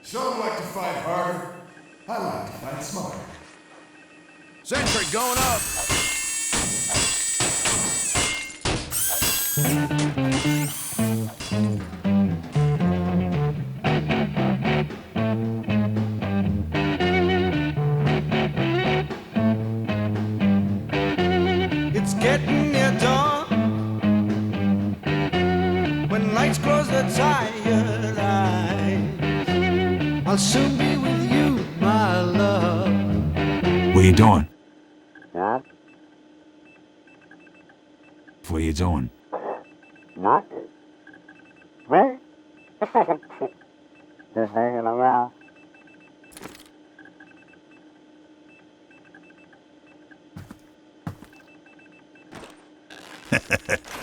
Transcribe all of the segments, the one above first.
Some like to fight harder. I like to fight smarter. Sentry going up. It's getting near dawn. When lights close the tired eyes, I'll soon be with you, my love. What you doing? What? What you doing? What? Me? Just hanging around.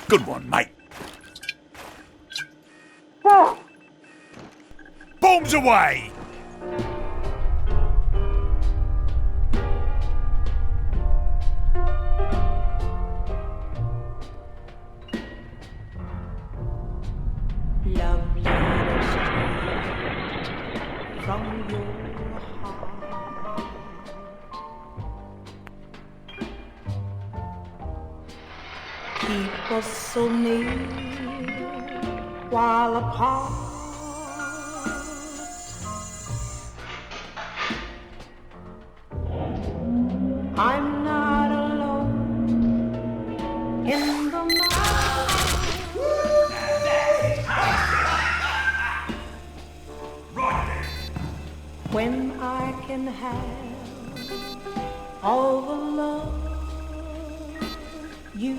Good one, mate. Oh. Bombs away! Love letters from your heart. Keep us so near while apart. I'm not alone in the night. When I can have all the love you